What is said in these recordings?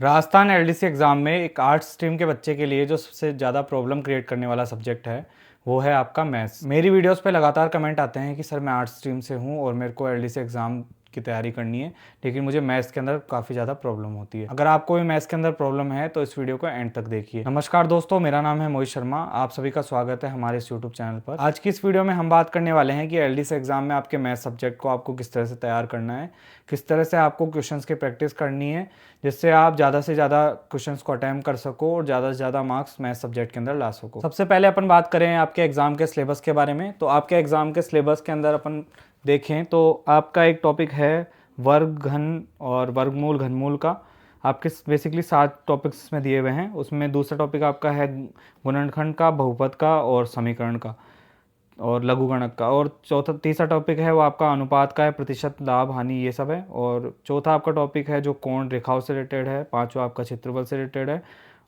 Rajasthan LDC exam में एक arts stream के बच्चे के लिए जो सबसे ज़्यादा प्रॉब्लम क्रिएट करने वाला सब्जेक्ट है वो है आपका मैथ्स। मेरी वीडियोस पे लगातार कमेंट आते हैं कि सर मैं आर्ट्स स्ट्रीम से हूँ और मेरे को एलडीसी एग्ज़ाम की तैयारी करनी है, लेकिन मुझे मैथ्स के अंदर काफ़ी ज़्यादा प्रॉब्लम होती है। अगर आपको भी मैथ्स के अंदर प्रॉब्लम है तो इस वीडियो को एंड तक देखिए। नमस्कार दोस्तों, मेरा नाम है मोहित शर्मा। आप सभी का स्वागत है हमारे इस यूट्यूब चैनल पर। आज की इस वीडियो में हम बात करने वाले हैं कि एलडीसी एग्ज़ाम में आपके मैथ्स सब्जेक्ट को आपको किस तरह से तैयार करना है, किस तरह से आपको क्वेश्चंस की प्रैक्टिस करनी है जिससे आप ज़्यादा से ज़्यादा क्वेश्चंस को अटैम्प्ट कर सको और ज़्यादा से ज़्यादा मार्क्स मैथ्स सब्जेक्ट के अंदर ला सको। सबसे पहले अपन बात करें आपके एग्ज़ाम के सिलेबस के बारे में, तो आपके एग्ज़ाम के सिलेबस के अंदर अपन देखें तो आपका एक टॉपिक है वर्ग घन और वर्गमूल घनमूल का। आपके बेसिकली 7 टॉपिक्स इसमें दिए हुए हैं। उसमें दूसरा टॉपिक आपका है गुणनखंड का, बहुपद का और समीकरण का और लघुगणक का। और तीसरा टॉपिक है वो आपका अनुपात का है, प्रतिशत, लाभ, हानि, ये सब है। और चौथा आपका टॉपिक है जो कोण रेखाओं से रिलेटेड है। पांचवा आपका क्षेत्रफल से रिलेटेड है।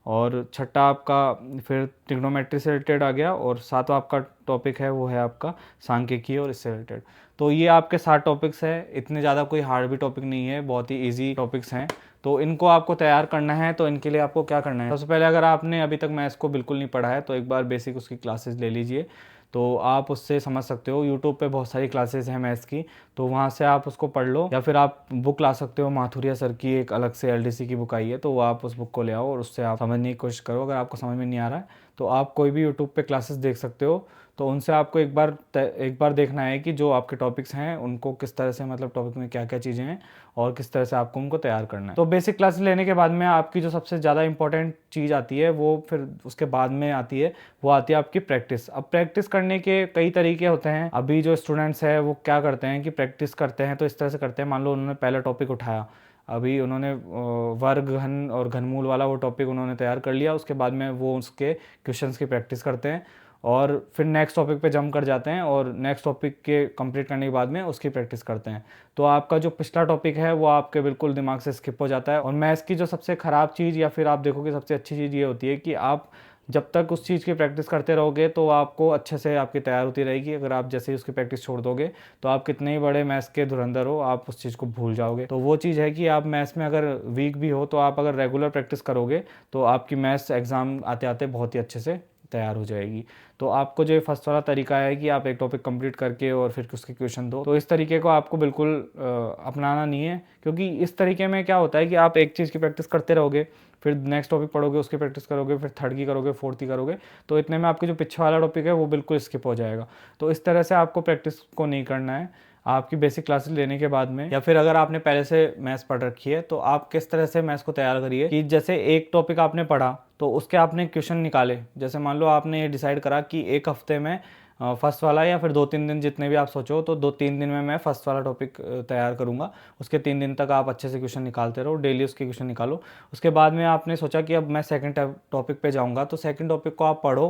और छठा आपका फिर ट्रिग्नोमेट्री से रिलेटेड आ गया। और सातवां आपका टॉपिक है वो है आपका सांख्यिकी और इससे रिलेटेड। तो ये आपके 7 टॉपिक्स हैं। इतने ज़्यादा कोई हार्ड भी टॉपिक नहीं है, बहुत ही ईजी टॉपिक्स हैं। तो इनको आपको तैयार करना है। तो इनके लिए आपको क्या करना है, सबसे पहले अगर आपने अभी तक मैथ्स को बिल्कुल नहीं पढ़ा है तो एक बार बेसिक उसकी क्लासेस ले लीजिए, तो आप उससे समझ सकते हो। यूट्यूब पे बहुत सारी क्लासेस हैं मैथ्स की, तो वहाँ से आप उसको पढ़ लो। या फिर आप बुक ला सकते हो, माथुरिया सर की एक अलग से एलडीसी की बुक आई है, तो वो आप उस बुक को ले आओ और उससे आप समझने की कोशिश करो। अगर आपको समझ में नहीं आ रहा है तो आप कोई भी यूट्यूब पे क्लासेस देख सकते हो। तो उनसे आपको एक बार देखना है कि जो आपके टॉपिक्स हैं उनको किस तरह से, मतलब टॉपिक में क्या क्या चीज़ें हैं और किस तरह से आपको उनको तैयार करना है। तो बेसिक क्लासेस लेने के बाद में आपकी जो सबसे ज़्यादा इंपॉर्टेंट चीज़ आती है वो फिर उसके बाद में आती है, वो आती है आपकी प्रैक्टिस। अब प्रैक्टिस करने के कई तरीके होते हैं। अभी जो स्टूडेंट्स हैं वो क्या करते हैं कि प्रैक्टिस करते हैं तो इस तरह से करते हैं, मान लो उन्होंने पहला टॉपिक उठाया, अभी उन्होंने वर्ग घन और घनमूल वाला वो टॉपिक उन्होंने तैयार कर लिया, उसके बाद में वो उसके क्वेश्चंस की प्रैक्टिस करते हैं और फिर नेक्स्ट टॉपिक पे जंप कर जाते हैं और नेक्स्ट टॉपिक के कंप्लीट करने के बाद में उसकी प्रैक्टिस करते हैं। तो आपका जो पिछला टॉपिक है वो आपके बिल्कुल दिमाग से स्किप हो जाता है। और मैथ्स की जो सबसे ख़राब चीज़ या फिर आप देखोगे सबसे अच्छी चीज़ ये होती है कि आप जब तक उस चीज़ की प्रैक्टिस करते रहोगे तो आपको अच्छे से आपकी तैयार होती रहेगी। अगर आप जैसे ही उसकी प्रैक्टिस छोड़ दोगे तो आप कितने ही बड़े मैथ्स के धुरंधर हो, आप उस चीज़ को भूल जाओगे। तो वो चीज़ है कि आप मैथ्स में अगर वीक भी हो तो आप अगर रेगुलर प्रैक्टिस करोगे तो आपकी मैथ्स एग्ज़ाम आते आते बहुत ही अच्छे से तैयार हो जाएगी। तो आपको जो फर्स्ट वाला तरीका है कि आप एक टॉपिक कंप्लीट करके और फिर उसके क्वेश्चन दो, तो इस तरीके को आपको बिल्कुल अपनाना नहीं है। क्योंकि इस तरीके में क्या होता है कि आप एक चीज़ की प्रैक्टिस करते रहोगे, फिर नेक्स्ट टॉपिक पढ़ोगे, उसकी प्रैक्टिस करोगे, फिर थर्ड की करोगे, फोर्थ की करोगे, तो इतने में आपके जो पीछे वाला टॉपिक है वो बिल्कुल स्किप हो जाएगा। तो इस तरह से आपको प्रैक्टिस को नहीं करना है। आपकी बेसिक क्लासेस लेने के बाद में या फिर अगर आपने पहले से मैथ्स पढ़ रखी है तो आप किस तरह से मैथ्स को तैयार करिए कि जैसे एक टॉपिक आपने पढ़ा तो उसके आपने क्वेश्चन निकाले। जैसे मान लो आपने ये डिसाइड करा कि एक हफ्ते में फर्स्ट वाला या फिर 2-3 दिन, जितने भी आप सोचो, तो 2-3 दिन में मैं फर्स्ट वाला टॉपिक तैयार करूंगा। उसके 3 दिन तक आप अच्छे से क्वेश्चन निकालते रहो, डेली उसके क्वेश्चन निकालो। उसके बाद में आपने सोचा कि अब मैं सेकंड टॉपिक पे जाऊंगा, तो सेकंड टॉपिक को आप पढ़ो।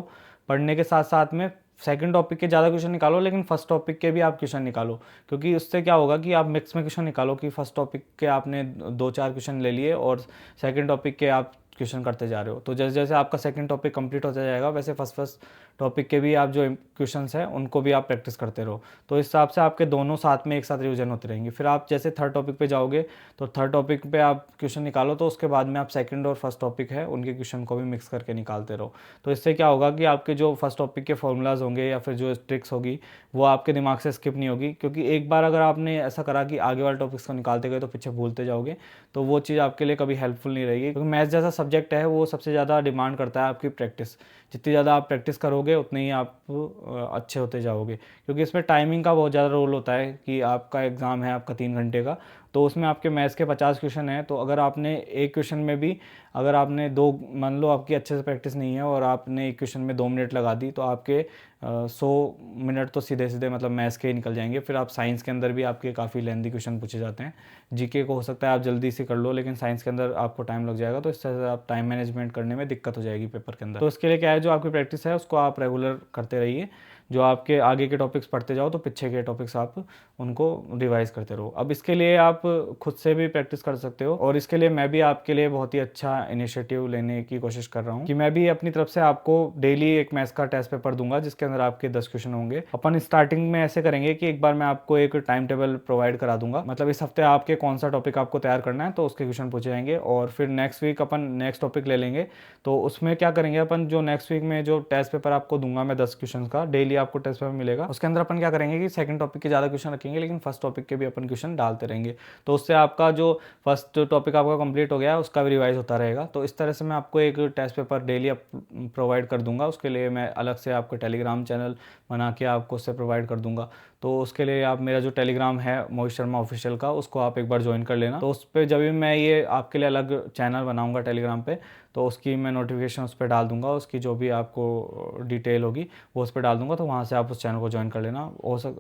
पढ़ने के साथ साथ में सेकंड टॉपिक के ज़्यादा क्वेश्चन निकालो, लेकिन फर्स्ट टॉपिक के भी आप क्वेश्चन निकालो। क्योंकि उससे क्या होगा कि आप मिक्स में क्वेश्चन निकालो कि फर्स्ट टॉपिक के आपने 2-4 क्वेश्चन ले लिए और सेकंड टॉपिक के आप क्वेश्चन करते जा रहे हो। तो जैसे जैसे आपका सेकंड टॉपिक कंप्लीट होता जाएगा वैसे फर्स्ट टॉपिक के भी आप जो क्वेश्चंस हैं उनको भी आप प्रैक्टिस करते रहो। तो इस हिसाब से आपके दोनों साथ में एक साथ रिवीजन होते रहेंगे। फिर आप जैसे थर्ड टॉपिक पे जाओगे तो थर्ड टॉपिक पे आप क्वेश्चन निकालो, तो उसके बाद में आप सेकंड और फर्स्ट टॉपिक है उनके क्वेश्चन को भी मिक्स करके निकालते रहो। तो इससे क्या होगा कि आपके जो फर्स्ट टॉपिक के फॉर्मूलाज होंगे या फिर जो ट्रिक्स होगी वो आपके दिमाग से स्किप नहीं होगी। क्योंकि एक बार अगर आपने ऐसा करा कि आगे वाले टॉपिक्स को निकालते गए तो पीछे भूलते जाओगे, तो वो चीज़ आपके लिए कभी हेल्पफुल नहीं रहेगी। क्योंकि मैथ्स जैसा सब्जेक्ट है वो सबसे ज़्यादा डिमांड करता है आपकी प्रैक्टिस। जितनी ज़्यादा आप प्रैक्टिस करोगे उतने ही आप अच्छे होते जाओगे। क्योंकि इसमें टाइमिंग का बहुत ज़्यादा रोल होता है कि आपका एग्ज़ाम है आपका 3 घंटे का, तो उसमें आपके मैथ्स के 50 क्वेश्चन हैं। तो अगर आपने एक क्वेश्चन में भी अगर आपने दो, मान लो आपकी अच्छे से प्रैक्टिस नहीं है और आपने एक क्वेश्चन में 2 मिनट लगा दी, तो आपके 100 मिनट तो सीधे सीधे मतलब मैथ्स के ही निकल जाएंगे। फिर आप साइंस के अंदर भी आपके काफ़ी लेंदी क्वेश्चन पूछे जाते हैं। जीके को हो सकता है आप जल्दी से कर लो, लेकिन साइंस के अंदर आपको टाइम लग जाएगा। तो इस तरह से आप टाइम मैनेजमेंट करने में दिक्कत हो जाएगी पेपर के अंदर। तो इसके लिए क्या है, जो आपकी प्रैक्टिस है उसको आप रेगुलर करते रहिए। जो आपके आगे के टॉपिक्स पढ़ते जाओ तो पीछे के टॉपिक्स आप उनको रिवाइज करते रहो। अब इसके लिए आप खुद से भी प्रैक्टिस कर सकते हो, और इसके लिए मैं भी आपके लिए बहुत ही अच्छा इनिशिएटिव लेने की कोशिश कर रहा हूँ कि मैं भी अपनी तरफ से आपको डेली एक मैथ्स का टेस्ट पेपर दूंगा जिसके अंदर आपके 10 क्वेश्चन होंगे। अपन स्टार्टिंग में ऐसे करेंगे कि एक बार मैं आपको एक टाइम टेबल प्रोवाइड करा दूंगा, मतलब इस हफ्ते आपके कौन सा टॉपिक आपको तैयार करना है तो उसके क्वेश्चन पूछे जाएंगे, और फिर नेक्स्ट वीक अपन नेक्स्ट टॉपिक ले लेंगे। तो उसमें क्या करेंगे अपन, जो नेक्स्ट वीक में जो टेस्ट पेपर आपको दूंगा मैं 10 क्वेश्चन का, डेली आपको टेस्ट पेपर मिलेगा, उसके अंदर अपन क्या करेंगे कि सेकंड टॉपिक के ज़्यादा क्वेश्चन रखेंगे लेकिन फर्स्ट टॉपिक के भी अपन क्वेश्चन डालते रहेंगे। तो उससे आपका जो फर्स्ट टॉपिक आपका कंप्लीट हो गया उसका भी रिवाइज होता रहेगा। तो इस तरह से मैं आपको एक टेस्ट पेपर डेली प्रोवाइड कर दूंगा। उसके लिए मैं अलग से आपको टेलीग्राम चैनल बना के आपको उससे प्रोवाइड कर दूंगा। तो उसके लिए आप मेरा जो टेलीग्राम है मोहित शर्मा ऑफिशियल का, उसको आप एक बार ज्वाइन कर लेना। तो उस पर जब भी मैं ये आपके लिए अलग चैनल बनाऊंगा टेलीग्राम पे, तो उसकी मैं नोटिफिकेशन उस पर डाल दूंगा, उसकी जो भी आपको डिटेल होगी वो उस पर डाल दूंगा। तो वहाँ से आप उस चैनल को ज्वाइन कर लेना।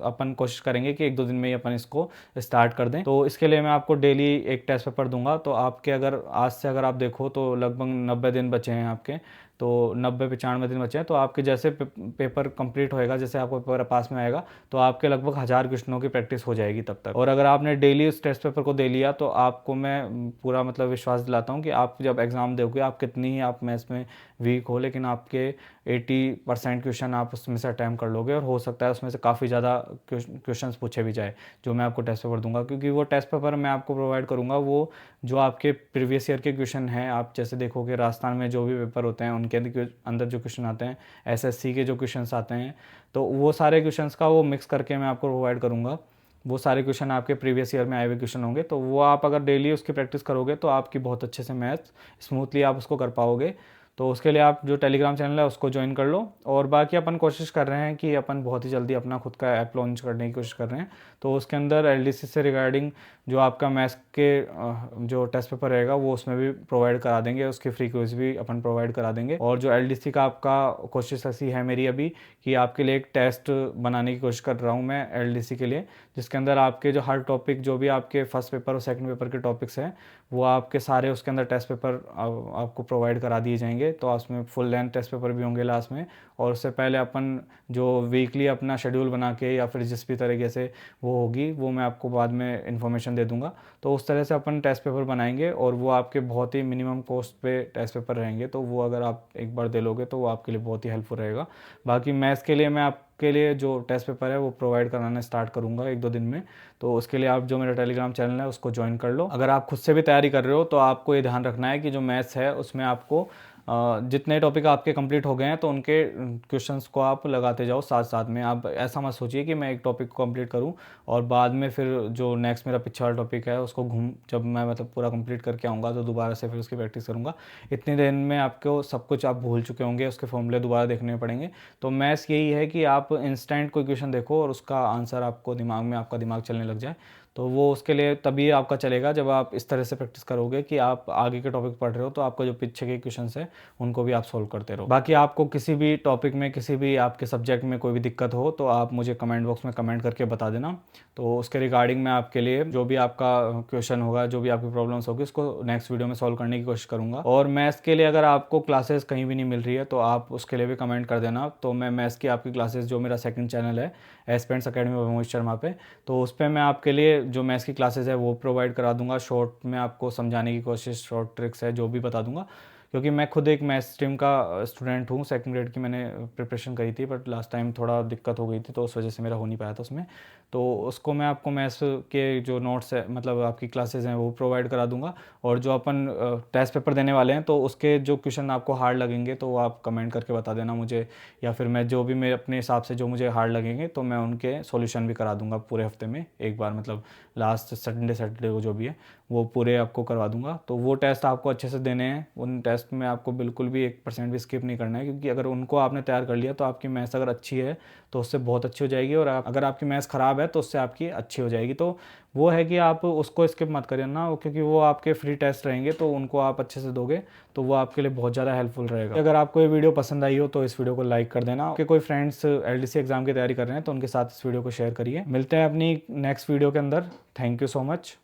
अपन कोशिश करेंगे कि 1-2 दिन में ही अपन इसको स्टार्ट कर दें। तो इसके लिए मैं आपको डेली एक टेस्ट पेपर दूंगा। तो आपके अगर आज से अगर आप देखो तो लगभग 90 दिन बचे हैं आपके, तो 90-95 दिन बचे हैं। तो आपके जैसे पेपर कंप्लीट होएगा, जैसे आपको पेपर पास में आएगा, तो आपके लगभग 1000 क्वेश्चनों की प्रैक्टिस हो जाएगी तब तक। और अगर आपने डेली उस टेस्ट पेपर को दे लिया तो आपको मैं पूरा मतलब विश्वास दिलाता हूँ कि आप जब एग्ज़ाम दोगे, आप कितनी ही आप मैथ्स में वीक हो, लेकिन आपके 80% क्वेश्चन आप उसमें से अटैम्प्ट कर लोगे, और हो सकता है उसमें से काफ़ी ज़्यादा क्वेश्चंस पूछे भी जाए जो मैं आपको टेस्ट पेपर दूंगा। क्योंकि वो टेस्ट पेपर मैं आपको प्रोवाइड करूंगा वो जो आपके प्रीवियस ईयर के क्वेश्चन हैं, आप जैसे देखोगे राजस्थान में जो भी पेपर होते हैं उनके अंदर जो क्वेश्चन आते हैं, एसएससी के जो क्वेश्चंस आते हैं, तो वो सारे क्वेश्चंस का वो मिक्स करके मैं आपको प्रोवाइड करूंगा। वो सारे क्वेश्चन आपके प्रीवियस ईयर में आए हुए क्वेश्चन होंगे, तो वो आप अगर डेली उसकी प्रैक्टिस करोगे तो आपकी बहुत अच्छे से मैथ्स स्मूथली आप उसको कर पाओगे। तो उसके लिए आप जो टेलीग्राम चैनल है उसको ज्वाइन कर लो। और बाकी अपन कोशिश कर रहे हैं कि अपन बहुत ही जल्दी अपना खुद का ऐप लॉन्च करने की कोशिश कर रहे हैं। तो उसके अंदर एलडीसी से रिगार्डिंग जो आपका मैथ्स के जो टेस्ट पेपर रहेगा वो उसमें भी प्रोवाइड करा देंगे, उसकी फ्री क्विज भी अपन प्रोवाइड करा देंगे। और जो एलडीसी का आपका कोशिश ऐसी है मेरी अभी कि आपके लिए एक टेस्ट बनाने की कोशिश कर रहा हूँ मैं एलडीसी के लिए, जिसके अंदर आपके जो हर टॉपिक जो भी आपके फर्स्ट पेपर और सेकंड पेपर के टॉपिक्स हैं वो आपके सारे उसके अंदर टेस्ट पेपर आपको प्रोवाइड करा दिए जाएंगे। तो उसमें फुल लेंथ टेस्ट पेपर भी होंगे लास्ट में। और उससे पहले अपन जो वीकली अपना शेड्यूल बना के या फिर जिस भी तरीके से वो होगी वो मैं आपको बाद में इन्फॉर्मेशन दे दूंगा। तो उस तरह से अपन टेस्ट पेपर बनाएंगे, और वो आपके बहुत ही मिनिमम कॉस्ट पे टेस्ट पेपर रहेंगे। तो वो अगर आप एक बार दे लोगे तो वो आपके लिए बहुत ही हेल्पफुल रहेगा। बाकी मैथ्स के लिए मैं आपके लिए जो टेस्ट पेपर है वो प्रोवाइड कराना स्टार्ट करूंगा 1-2 दिन में। तो उसके लिए आप जो मेरा टेलीग्राम चैनल है उसको ज्वाइन कर लो। अगर आप खुद से भी तैयारी कर रहे हो तो आपको ये ध्यान रखना है कि जो मैथ्स है उसमें आपको जितने टॉपिक आपके कंप्लीट हो गए हैं तो उनके क्वेश्चंस को आप लगाते जाओ साथ साथ में। आप ऐसा मत सोचिए कि मैं एक टॉपिक को कंप्लीट करूं और बाद में फिर जो नेक्स्ट मेरा पीछे वाला टॉपिक है उसको जब मैं मतलब पूरा कंप्लीट करके आऊँगा तो दोबारा से फिर उसकी प्रैक्टिस करूँगा। इतने दिन में आपको सब कुछ आप भूल चुके होंगे, उसके फॉर्मूले दोबारा देखने पड़ेंगे। तो मैथ्स यही है कि आप इंस्टेंट कोई क्वेश्चन देखो और उसका आंसर आपको दिमाग में, आपका दिमाग चलने लग जाए। तो वो उसके लिए तभी आपका चलेगा जब आप इस तरह से प्रैक्टिस करोगे कि आप आगे के टॉपिक पढ़ रहे हो तो आपका जो पीछे के क्वेश्चंस है उनको भी आप सॉल्व करते रहो। बाकी आपको किसी भी टॉपिक में, किसी भी आपके सब्जेक्ट में कोई भी दिक्कत हो तो आप मुझे कमेंट बॉक्स में कमेंट करके बता देना। तो उसके रिगार्डिंग मैं आपके लिए जो भी आपका क्वेश्चन होगा, जो भी आपकी प्रॉब्लम्स होगी, उसको नेक्स्ट वीडियो में सॉल्व करने की कोशिश करूँगा। और मैथ्स के लिए अगर आपको क्लासेस कहीं भी नहीं मिल रही है तो आप उसके लिए भी कमेंट कर देना। तो मैं मैथ्स की आपकी क्लासेस, जो मेरा सेकंड चैनल है aspirants academy bye Mohit Sharma पे, तो उस पर मैं आपके लिए जो मैथ्स की क्लासेस है वो प्रोवाइड करा दूंगा। शॉर्ट में आपको समझाने की कोशिश, शॉर्ट ट्रिक्स है जो भी बता दूंगा। क्योंकि मैं खुद एक मैथ्स स्ट्रीम का स्टूडेंट हूँ, सेकंड ग्रेड की मैंने प्रिपरेशन करी थी, बट लास्ट टाइम थोड़ा दिक्कत हो गई थी तो उस वजह से मेरा हो नहीं पाया था उसमें। तो उसको मैं आपको मैथ्स के जो नोट्स है, मतलब आपकी क्लासेस हैं, वो प्रोवाइड करा दूंगा। और जो अपन टेस्ट पेपर देने वाले हैं तो उसके जो क्वेश्चन आपको हार्ड लगेंगे तो वो आप कमेंट करके बता देना मुझे, या फिर मैं जो भी मेरे अपने हिसाब से जो मुझे हार्ड लगेंगे तो मैं उनके सॉल्यूशन भी करा दूंगा पूरे हफ्ते में एक बार, मतलब लास्ट सैटरडे को जो भी है वो पूरे आपको करवा दूंगा। तो वो टेस्ट आपको अच्छे से देने हैं। उन टेस्ट में आपको बिल्कुल भी 1% भी स्किप नहीं करना है, क्योंकि अगर उनको आपने तैयार कर लिया तो आपकी मैथ्स अगर अच्छी है तो उससे बहुत अच्छी हो जाएगी, और अगर आपकी मैथ्स ख़राब है तो उससे आपकी अच्छी हो जाएगी। तो वो है कि आप उसको स्किप मत करिए ना, क्योंकि वो आपके फ्री टेस्ट रहेंगे तो उनको आप अच्छे से दोगे तो वो आपके लिए बहुत ज़्यादा हेल्पफुल रहेगा। अगर आपको ये वीडियो पसंद आई हो तो इस वीडियो को लाइक कर देना। आपके कोई फ्रेंड्स एलडीसी एग्जाम की तैयारी कर रहे हैं तो उनके साथ इस वीडियो को शेयर करिए। मिलते हैं अपनी नेक्स्ट वीडियो के अंदर। Thank you so much.